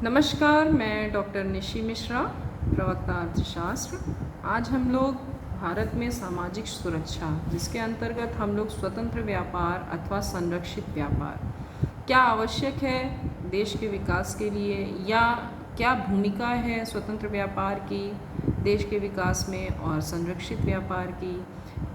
नमस्कार, मैं डॉक्टर निशी मिश्रा, प्रवक्ता अर्थशास्त्र। आज हम लोग भारत में सामाजिक सुरक्षा, जिसके अंतर्गत हम लोग स्वतंत्र व्यापार अथवा संरक्षित व्यापार क्या आवश्यक है देश के विकास के लिए, या क्या भूमिका है स्वतंत्र व्यापार की देश के विकास में और संरक्षित व्यापार की,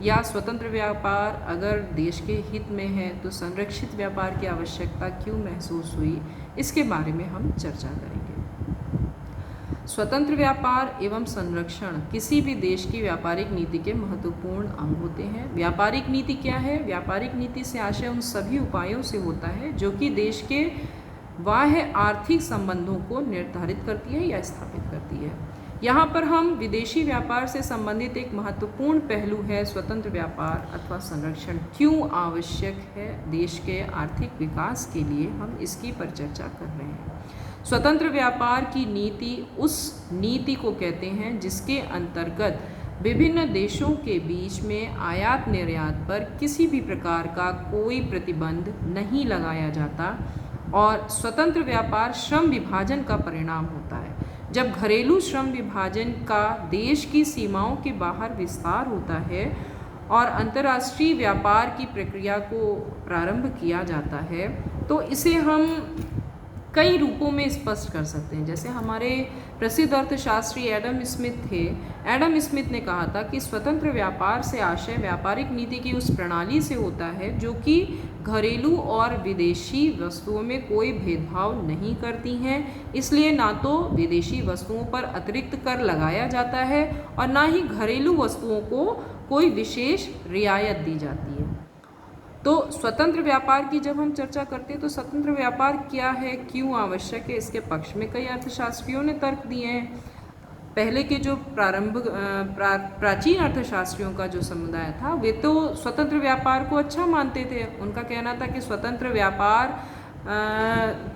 या स्वतंत्र व्यापार अगर देश के हित में है तो संरक्षित व्यापार की आवश्यकता क्यों महसूस हुई, इसके बारे में हम चर्चा करेंगे। स्वतंत्र व्यापार एवं संरक्षण किसी भी देश की व्यापारिक नीति के महत्वपूर्ण अंग होते हैं। व्यापारिक नीति क्या है? व्यापारिक नीति से आशय उन सभी उपायों से होता है जो कि देश के बाह्य आर्थिक संबंधों को निर्धारित करती है या स्थापित करती है। यहाँ पर हम विदेशी व्यापार से संबंधित एक महत्वपूर्ण पहलू है स्वतंत्र व्यापार अथवा संरक्षण क्यों आवश्यक है देश के आर्थिक विकास के लिए, हम इसकी पर चर्चा कर रहे हैं। स्वतंत्र व्यापार की नीति उस नीति को कहते हैं जिसके अंतर्गत विभिन्न देशों के बीच में आयात निर्यात पर किसी भी प्रकार का कोई प्रतिबंध नहीं लगाया जाता, और स्वतंत्र व्यापार श्रम विभाजन का परिणाम होता है। जब घरेलू श्रम विभाजन का देश की सीमाओं के बाहर विस्तार होता है और अंतर्राष्ट्रीय व्यापार की प्रक्रिया को प्रारंभ किया जाता है, तो इसे हम कई रूपों में स्पष्ट कर सकते हैं। जैसे हमारे प्रसिद्ध अर्थशास्त्री एडम स्मिथ थे। एडम स्मिथ ने कहा था कि स्वतंत्र व्यापार से आशय व्यापारिक नीति की उस प्रणाली से होता है जो कि घरेलू और विदेशी वस्तुओं में कोई भेदभाव नहीं करती हैं। इसलिए ना तो विदेशी वस्तुओं पर अतिरिक्त कर लगाया जाता है और ना ही घरेलू वस्तुओं को कोई विशेष रियायत दी जाती है। तो स्वतंत्र व्यापार की जब हम चर्चा करते हैं तो स्वतंत्र व्यापार क्या है, क्यों आवश्यक है, इसके पक्ष में कई अर्थशास्त्रियों ने तर्क दिए हैं। पहले के जो प्राचीन अर्थशास्त्रियों का जो समुदाय था, वे तो स्वतंत्र व्यापार को अच्छा मानते थे। उनका कहना था कि स्वतंत्र व्यापार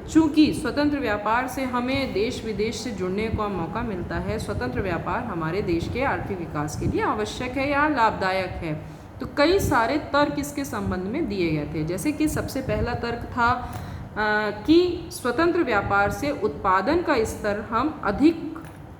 चूँकि स्वतंत्र व्यापार से हमें देश विदेश से जुड़ने का मौका मिलता है, स्वतंत्र व्यापार हमारे देश के आर्थिक विकास के लिए आवश्यक है या लाभदायक है। तो कई सारे तर्क इसके संबंध में दिए गए थे। जैसे कि सबसे पहला तर्क था कि स्वतंत्र व्यापार से उत्पादन का स्तर हम अधिक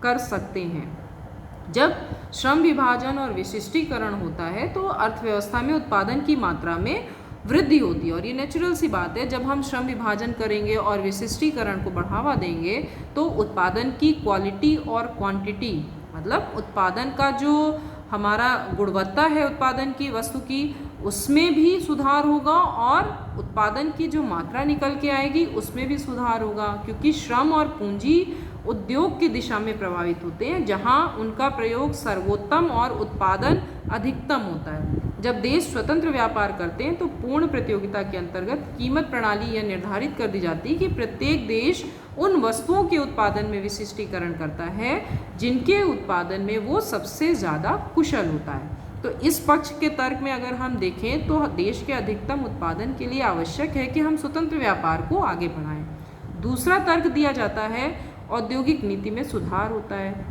कर सकते हैं। जब श्रम विभाजन और विशिष्टीकरण होता है तो अर्थव्यवस्था में उत्पादन की मात्रा में वृद्धि होती है, और ये नेचुरल सी बात है। जब हम श्रम विभाजन करेंगे और विशिष्टीकरण को बढ़ावा देंगे तो उत्पादन की क्वालिटी और क्वांटिटी, मतलब उत्पादन का जो हमारा गुणवत्ता है उत्पादन की वस्तु की, उसमें भी सुधार होगा और उत्पादन की जो मात्रा निकल के आएगी उसमें भी सुधार होगा, क्योंकि श्रम और पूंजी उद्योग की दिशा में प्रभावित होते हैं जहां उनका प्रयोग सर्वोत्तम और उत्पादन अधिकतम होता है। जब देश स्वतंत्र व्यापार करते हैं तो पूर्ण प्रतियोगिता के अंतर्गत कीमत प्रणाली यह निर्धारित कर दी जाती है कि प्रत्येक देश उन वस्तुओं के उत्पादन में विशिष्टीकरण करता है जिनके उत्पादन में वो सबसे ज़्यादा कुशल होता है। तो इस पक्ष के तर्क में अगर हम देखें तो देश के अधिकतम उत्पादन के लिए आवश्यक है कि हम स्वतंत्र व्यापार को आगे बढ़ाएं। दूसरा तर्क दिया जाता है औद्योगिक नीति में सुधार होता है।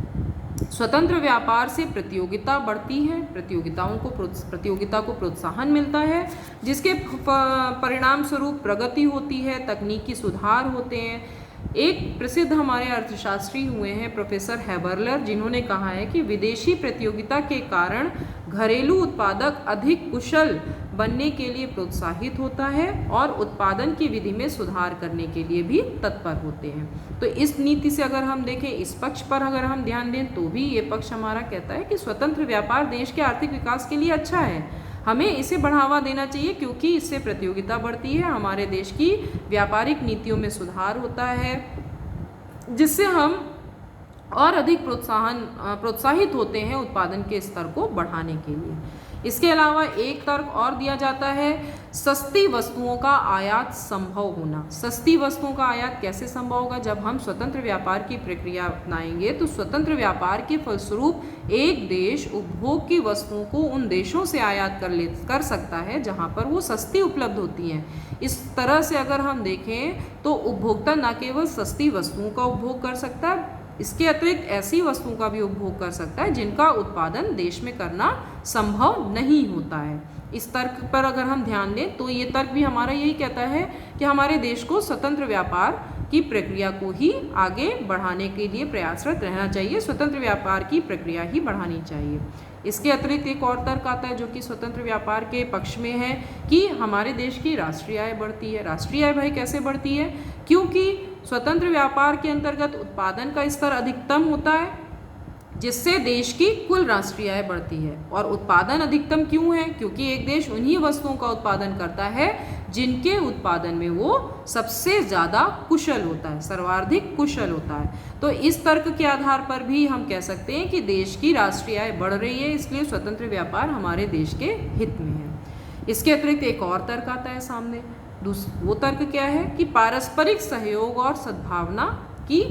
स्वतंत्र व्यापार से प्रतियोगिता बढ़ती है, प्रतियोगिता को प्रोत्साहन मिलता है, जिसके परिणाम स्वरूप प्रगति होती है, तकनीकी सुधार होते हैं। एक प्रसिद्ध हमारे अर्थशास्त्री हुए हैं प्रोफेसर हैबरलर, जिन्होंने कहा है कि विदेशी प्रतियोगिता के कारण घरेलू उत्पादक अधिक कुशल बनने के लिए प्रोत्साहित होता है और उत्पादन की विधि में सुधार करने के लिए भी तत्पर होते हैं। तो इस नीति से अगर हम देखें, इस पक्ष पर अगर हम ध्यान दें तो भी ये पक्ष हमारा कहता है कि स्वतंत्र व्यापार देश के आर्थिक विकास के लिए अच्छा है, हमें इसे बढ़ावा देना चाहिए क्योंकि इससे प्रतियोगिता बढ़ती है, हमारे देश की व्यापारिक नीतियों में सुधार होता है, जिससे हम और अधिक प्रोत्साहित होते हैं उत्पादन के स्तर को बढ़ाने के लिए। इसके अलावा एक तर्क और दिया जाता है सस्ती वस्तुओं का आयात संभव होना। सस्ती वस्तुओं का आयात कैसे संभव होगा? जब हम स्वतंत्र व्यापार की प्रक्रिया अपनाएंगे तो स्वतंत्र व्यापार के फलस्वरूप एक देश उपभोग की वस्तुओं को उन देशों से आयात कर सकता है जहां पर वो सस्ती उपलब्ध होती हैं। इस तरह से अगर हम देखें तो उपभोक्ता न केवल सस्ती वस्तुओं का उपभोग कर सकता है, इसके अतिरिक्त ऐसी वस्तुओं का भी उपभोग कर सकता है जिनका उत्पादन देश में करना संभव नहीं होता है। इस तर्क पर अगर हम ध्यान दें तो ये तर्क भी हमारा यही कहता है कि हमारे देश को स्वतंत्र व्यापार की प्रक्रिया को ही आगे बढ़ाने के लिए प्रयासरत रहना चाहिए, स्वतंत्र व्यापार की प्रक्रिया ही बढ़ानी चाहिए। इसके अतिरिक्त एक और तर्क आता है जो कि स्वतंत्र व्यापार के पक्ष में है कि हमारे देश की राष्ट्रीय आय बढ़ती है। राष्ट्रीय आय भाई कैसे बढ़ती है? क्योंकि स्वतंत्र व्यापार के अंतर्गत उत्पादन का स्तर अधिकतम होता है, जिससे देश की कुल राष्ट्रीय आय बढ़ती है। और उत्पादन अधिकतम क्यों है? क्योंकि एक देश उन्हीं वस्तुओं का उत्पादन करता है जिनके उत्पादन में वो सबसे ज़्यादा कुशल होता है, सर्वाधिक कुशल होता है। तो इस तर्क के आधार पर भी हम कह सकते हैं कि देश की राष्ट्रीय आय बढ़ रही है, इसलिए स्वतंत्र व्यापार हमारे देश के हित में है। इसके अतिरिक्त एक और तर्क आता है सामने। वो तर्क क्या है कि पारस्परिक सहयोग और सद्भावना की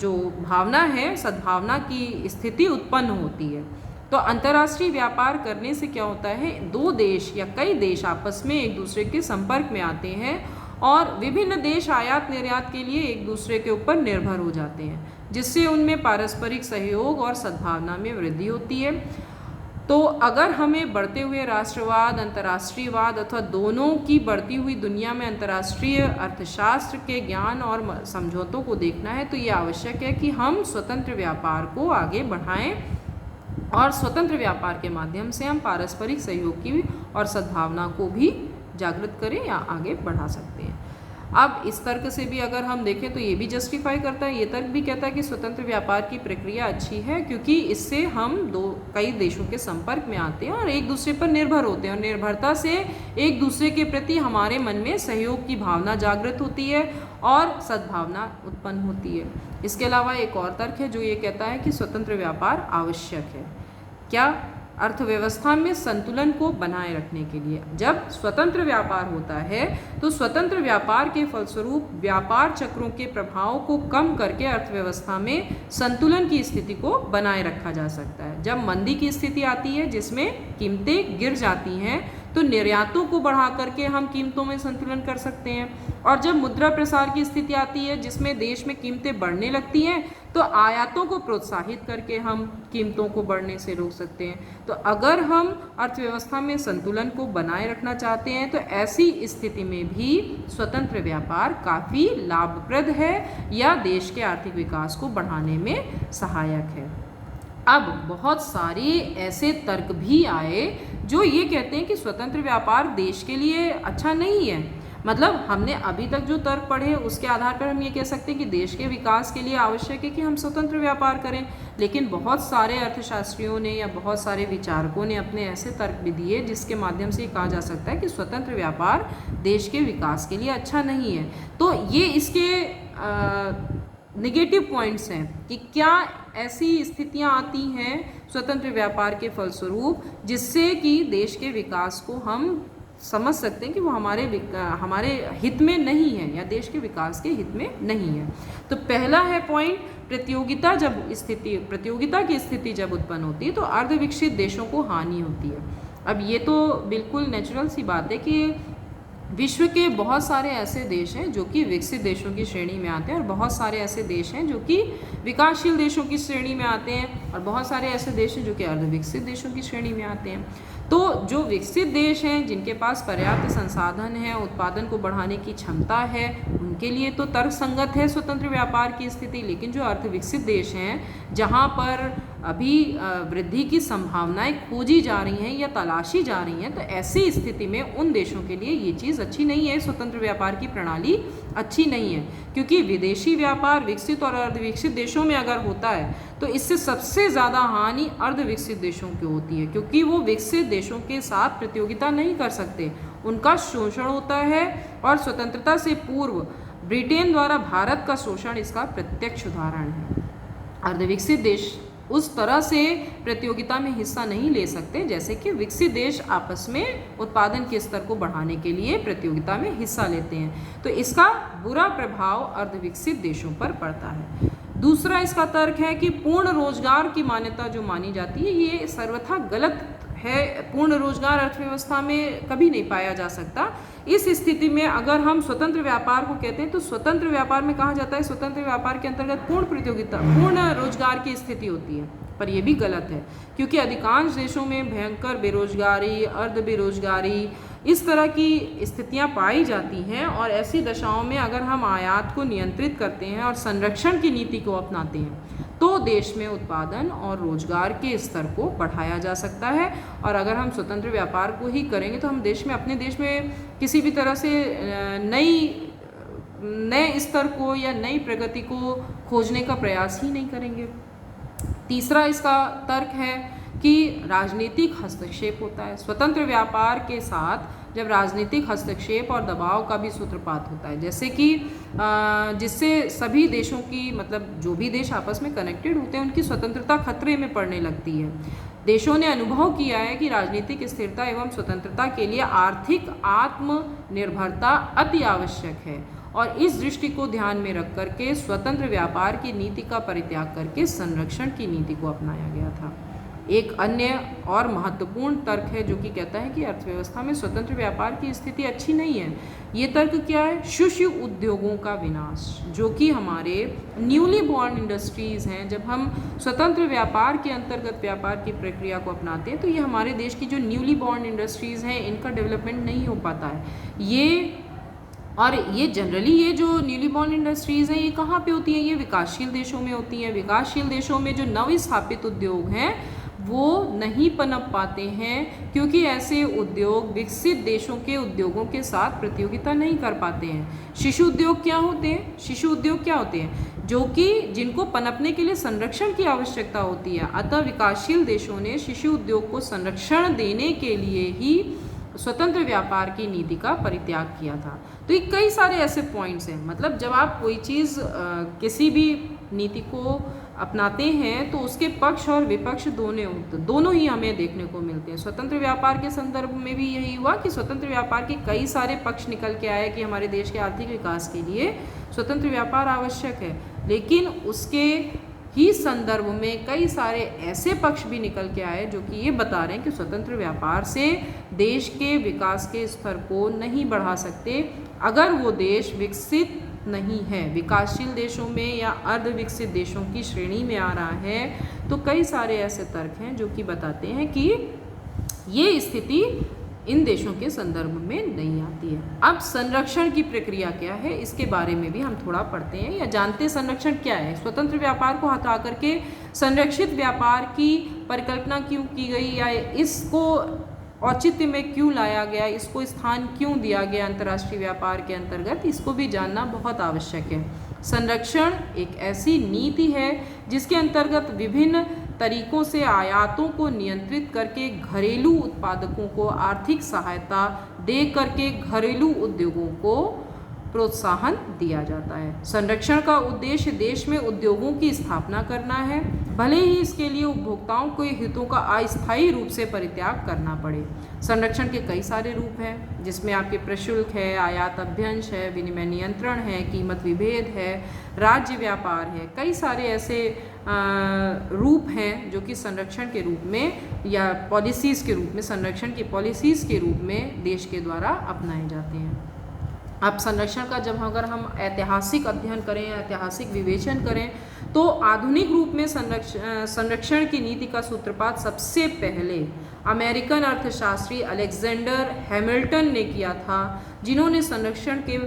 जो भावना है, सद्भावना की स्थिति उत्पन्न होती है। तो अंतर्राष्ट्रीय व्यापार करने से क्या होता है, दो देश या कई देश आपस में एक दूसरे के संपर्क में आते हैं और विभिन्न देश आयात निर्यात के लिए एक दूसरे के ऊपर निर्भर हो जाते हैं, जिससे उनमें पारस्परिक सहयोग और सद्भावना में वृद्धि होती है। तो अगर हमें बढ़ते हुए राष्ट्रवाद, अंतर्राष्ट्रीयवाद अथवा दोनों की बढ़ती हुई दुनिया में अंतर्राष्ट्रीय अर्थशास्त्र के ज्ञान और समझौतों को देखना है, तो ये आवश्यक है कि हम स्वतंत्र व्यापार को आगे बढ़ाएं और स्वतंत्र व्यापार के माध्यम से हम पारस्परिक सहयोग की और सद्भावना को भी जागृत करें या आगे बढ़ा सकते हैं। अब इस तर्क से भी अगर हम देखें तो ये भी जस्टिफाई करता है, ये तर्क भी कहता है कि स्वतंत्र व्यापार की प्रक्रिया अच्छी है, क्योंकि इससे हम कई देशों के संपर्क में आते हैं और एक दूसरे पर निर्भर होते हैं, और निर्भरता से एक दूसरे के प्रति हमारे मन में सहयोग की भावना जागृत होती है और सद्भावना उत्पन्न होती है। इसके अलावा एक और तर्क है जो ये कहता है कि स्वतंत्र व्यापार आवश्यक है। क्या? अर्थव्यवस्था में संतुलन को बनाए रखने के लिए। जब स्वतंत्र व्यापार होता है तो स्वतंत्र व्यापार के फलस्वरूप व्यापार चक्रों के प्रभाव को कम करके अर्थव्यवस्था में संतुलन की स्थिति को बनाए रखा जा सकता है। जब मंदी की स्थिति आती है जिसमें कीमतें गिर जाती हैं, तो निर्यातों को बढ़ा करके हम कीमतों में संतुलन कर सकते हैं, और जब मुद्रा प्रसार की स्थिति आती है जिसमें देश में कीमतें बढ़ने लगती हैं, तो आयातों को प्रोत्साहित करके हम कीमतों को बढ़ने से रोक सकते हैं। तो अगर हम अर्थव्यवस्था में संतुलन को बनाए रखना चाहते हैं तो ऐसी स्थिति में भी स्वतंत्र व्यापार काफ़ी लाभप्रद है या देश के आर्थिक विकास को बढ़ाने में सहायक है। अब बहुत सारे ऐसे तर्क भी आए जो ये कहते हैं कि स्वतंत्र व्यापार देश के लिए अच्छा नहीं है। मतलब हमने अभी तक जो तर्क पढ़े उसके आधार पर हम ये कह सकते हैं कि देश के विकास के लिए आवश्यक है कि हम स्वतंत्र व्यापार करें, लेकिन बहुत सारे अर्थशास्त्रियों ने या बहुत सारे विचारकों ने अपने ऐसे तर्क भी दिए जिसके माध्यम से ये कहा जा सकता है कि स्वतंत्र व्यापार देश के विकास के लिए अच्छा नहीं है। तो ये इसके नेगेटिव पॉइंट्स हैं कि क्या ऐसी स्थितियां आती हैं स्वतंत्र व्यापार के फलस्वरूप जिससे कि देश के विकास को हम समझ सकते हैं कि वो हमारे हित में नहीं है या देश के विकास के हित में नहीं है। तो पहला है पॉइंट, प्रतियोगिता की स्थिति जब उत्पन्न होती है तो अर्धविकसित देशों को हानि होती है। अब ये तो बिल्कुल नेचुरल सी बात है कि विश्व के बहुत सारे ऐसे देश हैं जो कि विकसित देशों की श्रेणी में आते हैं और बहुत सारे ऐसे देश हैं जो कि विकासशील देशों की श्रेणी में आते हैं और बहुत सारे ऐसे देश हैं जो कि अर्धविकसित देशों की श्रेणी में आते हैं। तो जो विकसित देश हैं जिनके पास पर्याप्त संसाधन है, उत्पादन को बढ़ाने की क्षमता है, उनके लिए तो तर्कसंगत है स्वतंत्र व्यापार की स्थिति। लेकिन जो अर्धविकसित देश हैं जहाँ पर अभी वृद्धि की संभावनाएं खोजी जा रही हैं या तलाशी जा रही हैं, तो ऐसी स्थिति में उन देशों के लिए ये चीज़ अच्छी नहीं है, स्वतंत्र व्यापार की प्रणाली अच्छी नहीं है। क्योंकि विदेशी व्यापार विकसित और अर्धविकसित देशों में अगर होता है तो इससे सबसे ज़्यादा हानि अर्धविकसित देशों की होती है, क्योंकि वो विकसित देशों के साथ प्रतियोगिता नहीं कर सकते, उनका शोषण होता है। और स्वतंत्रता से पूर्व ब्रिटेन द्वारा भारत का शोषण इसका प्रत्यक्ष उदाहरण है। अर्धविकसित देश उस तरह से प्रतियोगिता में हिस्सा नहीं ले सकते जैसे कि विकसित देश आपस में उत्पादन के स्तर को बढ़ाने के लिए प्रतियोगिता में हिस्सा लेते हैं। तो इसका बुरा प्रभाव अर्धविकसित देशों पर पड़ता है। दूसरा इसका तर्क है कि पूर्ण रोजगार की मान्यता जो मानी जाती है ये सर्वथा गलत है। पूर्ण रोजगार अर्थव्यवस्था में कभी नहीं पाया जा सकता। इस स्थिति में अगर हम स्वतंत्र व्यापार को कहते हैं तो स्वतंत्र व्यापार में कहा जाता है स्वतंत्र व्यापार के अंतर्गत पूर्ण रोजगार की स्थिति होती है, पर यह भी गलत है क्योंकि अधिकांश देशों में भयंकर बेरोजगारी, अर्ध बेरोजगारी इस तरह की स्थितियां पाई जाती हैं और ऐसी दशाओं में अगर हम आयात को नियंत्रित करते हैं और संरक्षण की नीति को अपनाते हैं तो देश में उत्पादन और रोजगार के स्तर को बढ़ाया जा सकता है। और अगर हम स्वतंत्र व्यापार को ही करेंगे तो हम अपने देश में किसी भी तरह से नए स्तर को या नई प्रगति को खोजने का प्रयास ही नहीं करेंगे। तीसरा इसका तर्क है कि राजनीतिक हस्तक्षेप होता है। स्वतंत्र व्यापार के साथ जब राजनीतिक हस्तक्षेप और दबाव का भी सूत्रपात होता है, जैसे कि जिससे सभी देशों की जो भी देश आपस में कनेक्टेड होते हैं उनकी स्वतंत्रता खतरे में पड़ने लगती है। देशों ने अनुभव किया है कि राजनीतिक स्थिरता एवं स्वतंत्रता के लिए आर्थिक आत्मनिर्भरता अति आवश्यक है और इस दृष्टि को ध्यान में रख करके स्वतंत्र व्यापार की नीति का परित्याग करके संरक्षण की नीति को अपनाया गया था। एक अन्य और महत्वपूर्ण तर्क है जो कि कहता है कि अर्थव्यवस्था में स्वतंत्र व्यापार की स्थिति अच्छी नहीं है। ये तर्क क्या है? शिशु उद्योगों का विनाश, जो कि हमारे न्यूली बॉर्न इंडस्ट्रीज़ हैं। जब हम स्वतंत्र व्यापार के अंतर्गत व्यापार की प्रक्रिया को अपनाते हैं तो ये हमारे देश की जो न्यूली बॉर्न इंडस्ट्रीज़ हैं इनका डेवलपमेंट नहीं हो पाता है। ये जनरली ये जो न्यूली बॉर्न इंडस्ट्रीज़ हैं ये कहाँ पे होती हैं? ये विकासशील देशों में होती हैं। विकासशील देशों में जो नवस्थापित उद्योग हैं वो नहीं पनप पाते हैं क्योंकि ऐसे उद्योग विकसित देशों के उद्योगों के साथ प्रतियोगिता नहीं कर पाते हैं। शिशु उद्योग क्या होते हैं? शिशु उद्योग क्या होते हैं? जो कि जिनको पनपने के लिए संरक्षण की आवश्यकता होती है। अतः विकासशील देशों ने शिशु उद्योग को संरक्षण देने के लिए ही स्वतंत्र व्यापार की नीति का परित्याग किया था। तो ये कई सारे ऐसे पॉइंट्स हैं। जब आप कोई चीज़ किसी भी नीति को अपनाते हैं तो उसके पक्ष और विपक्ष दोनों ही हमें देखने को मिलते हैं। स्वतंत्र व्यापार के संदर्भ में भी यही हुआ कि स्वतंत्र व्यापार के कई सारे पक्ष निकल के आए कि हमारे देश के आर्थिक विकास के लिए स्वतंत्र व्यापार आवश्यक है, लेकिन उसके ही संदर्भ में कई सारे ऐसे पक्ष भी निकल के आए जो कि ये बता रहे हैं कि स्वतंत्र व्यापार से देश के विकास के स्तर को नहीं बढ़ा सकते अगर वो देश विकसित नहीं है, विकासशील देशों में या अर्ध विकसित देशों की श्रेणी में आ रहा है। तो कई सारे ऐसे तर्क हैं जो कि बताते हैं कि ये स्थिति इन देशों के संदर्भ में नहीं आती है। अब संरक्षण की प्रक्रिया क्या है इसके बारे में भी हम थोड़ा पढ़ते हैं या जानते हैं। संरक्षण क्या है? स्वतंत्र व्यापार को हटा करके संरक्षित व्यापार की परिकल्पना क्यों की गई या इसको औचित्य में क्यों लाया गया, इसको स्थान क्यों दिया गया अंतर्राष्ट्रीय व्यापार के अंतर्गत, इसको भी जानना बहुत आवश्यक है। संरक्षण एक ऐसी नीति है जिसके अंतर्गत विभिन्न तरीकों से आयातों को नियंत्रित करके घरेलू उत्पादकों को आर्थिक सहायता दे करके घरेलू उद्योगों को प्रोत्साहन दिया जाता है। संरक्षण का उद्देश्य देश में उद्योगों की स्थापना करना है, भले ही इसके लिए उपभोक्ताओं के हितों का अस्थायी रूप से परित्याग करना पड़े। संरक्षण के कई सारे रूप हैं जिसमें आपके प्रशुल्क है, आयात अभ्यंश है, विनिमय नियंत्रण है, कीमत विभेद है, राज्य व्यापार है। कई सारे ऐसे रूप हैं जो कि संरक्षण के रूप में या पॉलिसीज़ के रूप में, संरक्षण की पॉलिसीज़ के रूप में देश के द्वारा अपनाए जाते हैं। अब संरक्षण का जब अगर हम ऐतिहासिक अध्ययन करें, ऐतिहासिक विवेचन करें तो आधुनिक रूप में संरक्षण की नीति का सूत्रपात सबसे पहले अमेरिकन अर्थशास्त्री अलेक्जेंडर हैमिल्टन ने किया था, जिन्होंने संरक्षण के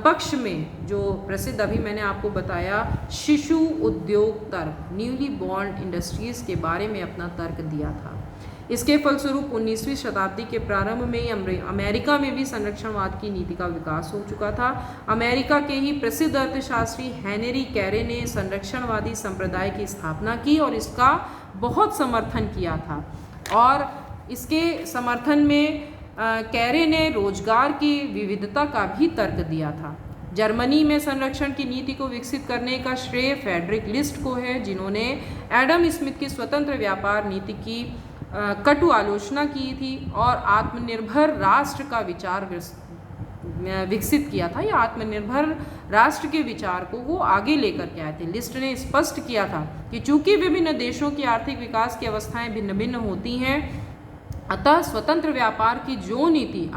पक्ष में जो प्रसिद्ध अभी मैंने आपको बताया शिशु उद्योग तर्क, न्यूली बॉर्न इंडस्ट्रीज़ के बारे में अपना तर्क दिया था। इसके फलस्वरूप 19वीं शताब्दी के प्रारंभ में अमेरिका में भी संरक्षणवाद की नीति का विकास हो चुका था। अमेरिका के ही प्रसिद्ध अर्थशास्त्री हेनरी कैरे ने संरक्षणवादी संप्रदाय की स्थापना की और इसका बहुत समर्थन किया था। और इसके समर्थन में कैरे ने रोजगार की विविधता का भी तर्क दिया था। जर्मनी में संरक्षण की नीति को विकसित करने का श्रेय फ्रेडरिक लिस्ट को है, जिन्होंने एडम स्मिथ की स्वतंत्र व्यापार नीति की कटु आलोचना की थी और आत्मनिर्भर राष्ट्र का विचार विकसित किया था। या आत्मनिर्भर राष्ट्र के विचार को वो आगे लेकर के आए थे। लिस्ट ने स्पष्ट किया था कि चूंकि विभिन्न देशों की आर्थिक विकास की अवस्थाएं भिन्न भिन्न होती हैं, अतः स्वतंत्र व्यापार की जो नीति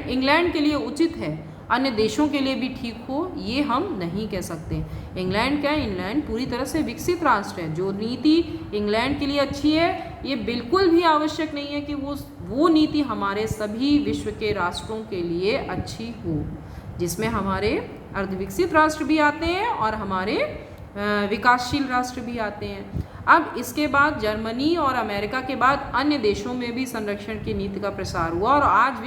इंग्लैंड के लिए उचित है अन्य देशों के लिए भी ठीक हो, ये हम नहीं कह सकते। इंग्लैंड क्या है? इंग्लैंड पूरी तरह से विकसित राष्ट्र है। जो नीति इंग्लैंड के लिए अच्छी है ये बिल्कुल भी आवश्यक नहीं है कि वो वो नीति हमारे सभी विश्व के राष्ट्रों के लिए अच्छी हो, जिसमें हमारे अर्धविकसित राष्ट्र भी आते हैं और हमारे विकासशील राष्ट्र भी आते हैं। अब इसके बाद जर्मनी और अमेरिका के बाद अन्य देशों में भी संरक्षण की नीति का प्रसार हुआ और आज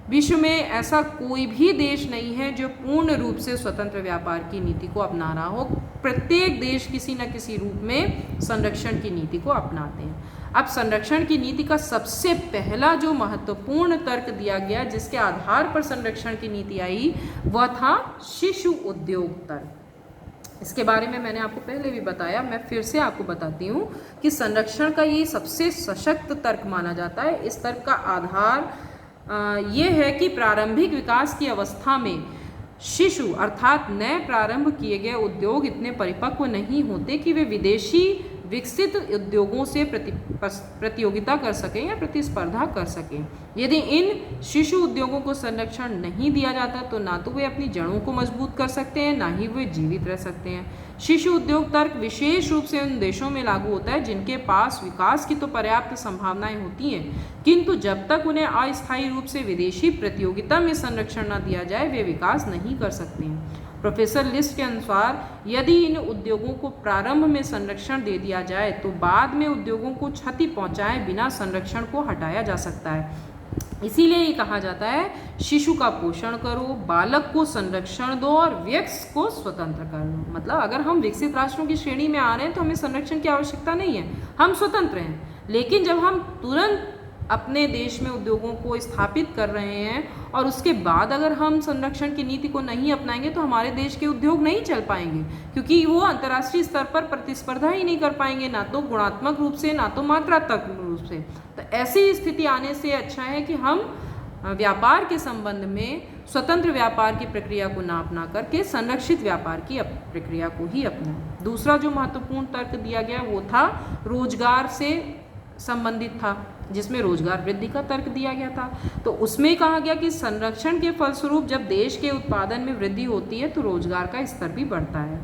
विश्व में ऐसा कोई भी देश नहीं है जो पूर्ण रूप से स्वतंत्र व्यापार की नीति को अपना रहा हो। प्रत्येक देश किसी न किसी रूप में संरक्षण की नीति को अपनाते हैं। अब संरक्षण की नीति का सबसे पहला जो महत्वपूर्ण तर्क दिया गया जिसके आधार पर संरक्षण की नीति आई वह था शिशु उद्योग तर्क। इसके बारे में मैंने आपको पहले भी बताया, मैं फिर से आपको बताती हूँ कि संरक्षण का ये सबसे सशक्त तर्क माना जाता है। इस तर्क का आधार ये है कि प्रारंभिक विकास की अवस्था में शिशु अर्थात नए प्रारंभ किए गए उद्योग इतने परिपक्व नहीं होते कि वे विदेशी विकसित उद्योगों से प्रतियोगिता कर सकें या प्रतिस्पर्धा कर सकें। यदि इन शिशु उद्योगों को संरक्षण नहीं दिया जाता तो ना तो वे अपनी जड़ों को मजबूत कर सकते हैं, ना ही वे जीवित रह सकते हैं। शिशु उद्योग तर्क विशेष रूप से उन देशों में लागू होता है जिनके पास विकास की तो पर्याप्त संभावनाएं होती हैं, किंतु जब तक उन्हें अस्थायी रूप से विदेशी प्रतियोगिता में संरक्षण न दिया जाए वे विकास नहीं कर सकते हैं। प्रोफेसर लिस्ट के अनुसार यदि इन उद्योगों को प्रारंभ में संरक्षण दे दिया जाए तो बाद में उद्योगों को क्षति पहुंचाए बिना संरक्षण को हटाया जा सकता है। इसीलिए ये कहा जाता है शिशु का पोषण करो, बालक को संरक्षण दो और वयस्क को स्वतंत्र कर दो। मतलब अगर हम विकसित राष्ट्रों की श्रेणी में आ रहे हैं तो हमें संरक्षण की आवश्यकता नहीं है, हम स्वतंत्र हैं। लेकिन जब हम तुरंत अपने देश में उद्योगों को स्थापित कर रहे हैं और उसके बाद अगर हम संरक्षण की नीति को नहीं अपनाएंगे तो हमारे देश के उद्योग नहीं चल पाएंगे, क्योंकि वो अंतर्राष्ट्रीय स्तर पर प्रतिस्पर्धा ही नहीं कर पाएंगे, ना तो गुणात्मक रूप से ना तो मात्रात्मक रूप से। तो ऐसी स्थिति आने से अच्छा है कि हम व्यापार के संबंध में स्वतंत्र व्यापार की प्रक्रिया को ना अपना करके संरक्षित व्यापार की प्रक्रिया को ही अपनाएं। दूसरा जो महत्वपूर्ण तर्क दिया गया वो था रोजगार से संबंधित था, जिसमें रोजगार वृद्धि का तर्क दिया गया था। तो उसमें कहा गया कि संरक्षण के फलस्वरूप जब देश के उत्पादन में वृद्धि होती है तो रोजगार का स्तर भी बढ़ता है।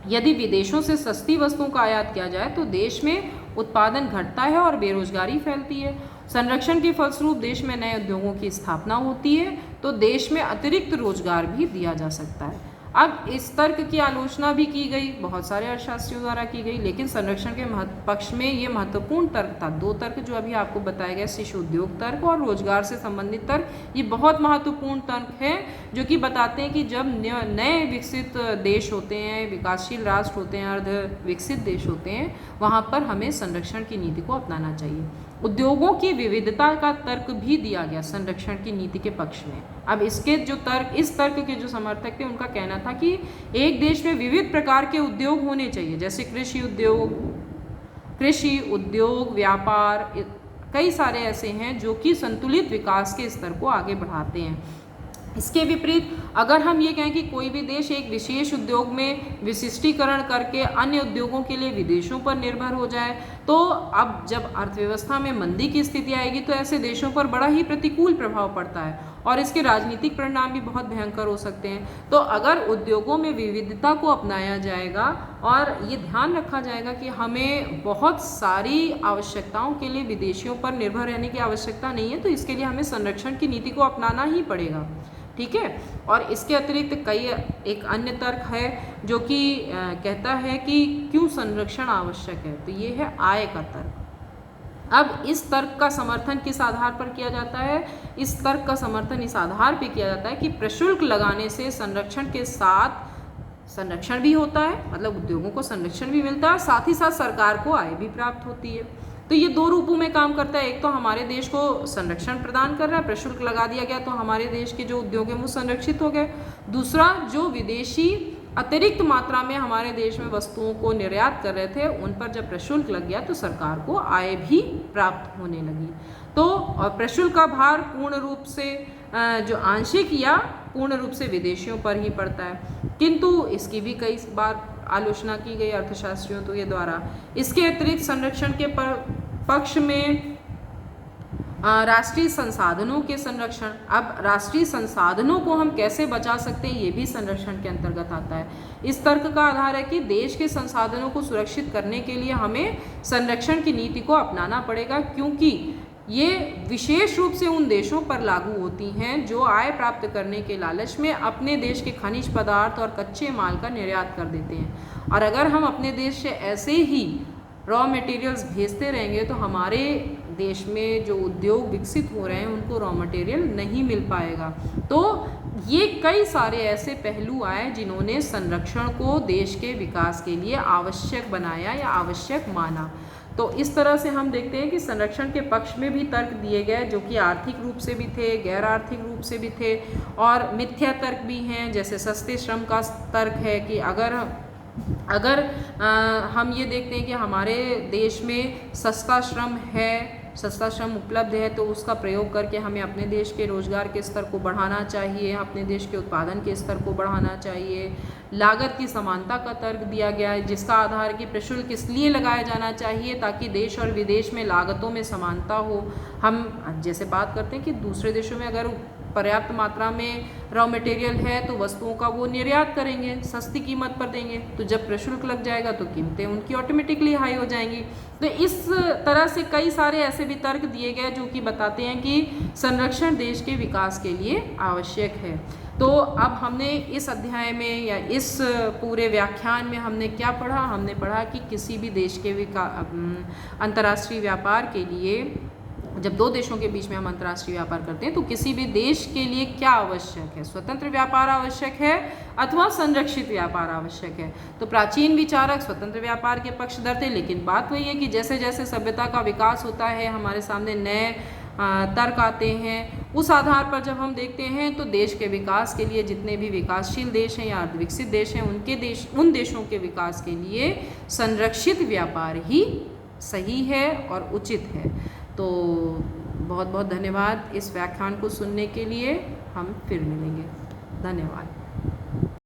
यदि विदेशों से सस्ती वस्तुओं का आयात किया जाए तो देश में उत्पादन घटता है और बेरोजगारी फैलती है। संरक्षण के फलस्वरूप देश में नए उद्योगों की स्थापना होती है तो देश में अतिरिक्त रोजगार भी दिया जा सकता है। अब इस तर्क की आलोचना भी की गई, बहुत सारे अर्थशास्त्रियों द्वारा की गई, लेकिन संरक्षण के पक्ष में ये महत्वपूर्ण तर्क था। दो तर्क जो अभी आपको बताया गया, शिशु उद्योग तर्क और रोजगार से संबंधित तर्क, ये बहुत महत्वपूर्ण तर्क है जो कि बताते हैं कि जब नए विकसित देश होते हैं, विकासशील राष्ट्र होते हैं, अर्ध विकसित देश होते हैं, वहाँ पर हमें संरक्षण की नीति को अपनाना चाहिए। उद्योगों की विविधता का तर्क भी दिया गया संरक्षण की नीति के पक्ष में। अब इस तर्क के जो समर्थक थे उनका कहना था कि एक देश में विविध प्रकार के उद्योग होने चाहिए, जैसे कृषि उद्योग व्यापार, कई सारे ऐसे हैं जो कि संतुलित विकास के स्तर को आगे बढ़ाते हैं। इसके विपरीत अगर हम ये कहें कि कोई भी देश एक विशेष उद्योग में विशिष्टीकरण करके अन्य उद्योगों के लिए विदेशों पर निर्भर हो जाए तो अब जब अर्थव्यवस्था में मंदी की स्थिति आएगी तो ऐसे देशों पर बड़ा ही प्रतिकूल प्रभाव पड़ता है और इसके राजनीतिक परिणाम भी बहुत भयंकर हो सकते हैं। तो अगर उद्योगों में विविधता को अपनाया जाएगा और ये ध्यान रखा जाएगा कि हमें बहुत सारी आवश्यकताओं के लिए विदेशियों पर निर्भर रहने की आवश्यकता नहीं है, तो इसके लिए हमें संरक्षण की नीति को अपनाना ही पड़ेगा। ठीक है। और इसके अतिरिक्त एक अन्य तर्क है जो कि कहता है कि क्यों संरक्षण आवश्यक है, तो ये है आय का तर्क। अब इस तर्क का समर्थन किस आधार पर किया जाता है? इस तर्क का समर्थन इस आधार पर किया जाता है कि प्रशुल्क लगाने से संरक्षण के साथ संरक्षण भी होता है, मतलब उद्योगों को संरक्षण भी मिलता है, साथ ही साथ सरकार को आय भी प्राप्त होती है। तो ये दो रूपों में काम करता है। एक तो हमारे देश को संरक्षण प्रदान कर रहा है, प्रशुल्क लगा दिया गया तो हमारे देश के जो उद्योग हैं वो संरक्षित हो गए। दूसरा, जो विदेशी अतिरिक्त मात्रा में हमारे देश में वस्तुओं को निर्यात कर रहे थे उन पर जब प्रशुल्क लग गया तो सरकार को आय भी प्राप्त होने लगी। तो प्रशुल्क का भार पूर्ण रूप से जो आंशिक या पूर्ण रूप से विदेशियों पर ही पड़ता है, किंतु इसकी भी कई बार आलोचना की गई अर्थशास्त्रियों के द्वारा। इसके अतिरिक्त संरक्षण के पक्ष में राष्ट्रीय संसाधनों के संरक्षण। अब राष्ट्रीय संसाधनों को हम कैसे बचा सकते हैं, ये भी संरक्षण के अंतर्गत आता है। इस तर्क का आधार है कि देश के संसाधनों को सुरक्षित करने के लिए हमें संरक्षण की नीति को अपनाना पड़ेगा, क्योंकि ये विशेष रूप से उन देशों पर लागू होती हैं जो आय प्राप्त करने के लालच में अपने देश के खनिज पदार्थ और कच्चे माल का निर्यात कर देते हैं। और अगर हम अपने देश से ऐसे ही रॉ मटेरियल्स भेजते रहेंगे तो हमारे देश में जो उद्योग विकसित हो रहे हैं उनको रॉ मटेरियल नहीं मिल पाएगा। तो ये कई सारे ऐसे पहलू आए जिन्होंने संरक्षण को देश के विकास के लिए आवश्यक बनाया या आवश्यक माना। तो इस तरह से हम देखते हैं कि संरक्षण के पक्ष में भी तर्क दिए गए जो कि आर्थिक रूप से भी थे, गैर आर्थिक रूप से भी थे, और मिथ्या तर्क भी हैं। जैसे सस्ते श्रम का तर्क है कि अगर हम ये देखते हैं कि हमारे देश में सस्ता श्रम उपलब्ध है तो उसका प्रयोग करके हमें अपने देश के रोजगार के स्तर को बढ़ाना चाहिए, अपने देश के उत्पादन के स्तर को बढ़ाना चाहिए। लागत की समानता का तर्क दिया गया है जिसका आधार कि प्रशुल्क इसलिए लगाया जाना चाहिए ताकि देश और विदेश में लागतों में समानता हो। हम जैसे बात करते हैं कि दूसरे देशों में अगर पर्याप्त मात्रा में रॉ मटेरियल है तो वस्तुओं का वो निर्यात करेंगे, सस्ती कीमत पर देंगे, तो जब प्रशुल्क लग जाएगा तो कीमतें उनकी ऑटोमेटिकली हाई हो जाएंगी। तो इस तरह से कई सारे ऐसे भी तर्क दिए गए जो कि बताते हैं कि संरक्षण देश के विकास के लिए आवश्यक है। तो अब हमने इस अध्याय में या इस पूरे व्याख्यान में हमने क्या पढ़ा? हमने पढ़ा कि किसी भी देश के अंतर्राष्ट्रीय व्यापार के लिए, जब दो देशों के बीच में हम अंतर्राष्ट्रीय व्यापार करते हैं तो किसी भी देश के लिए क्या आवश्यक है? स्वतंत्र व्यापार आवश्यक है अथवा संरक्षित व्यापार आवश्यक है। तो प्राचीन विचारक स्वतंत्र व्यापार के पक्षधर थे, लेकिन बात वही है कि जैसे जैसे सभ्यता का विकास होता है हमारे सामने नए तर्क आते हैं। उस आधार पर जब हम देखते हैं तो देश के विकास के लिए जितने भी विकासशील देश हैं या अर्धविकसित देश हैं उन देशों के विकास के लिए संरक्षित व्यापार ही सही है और उचित है। तो बहुत बहुत धन्यवाद इस व्याख्यान को सुनने के लिए। हम फिर मिलेंगे। धन्यवाद।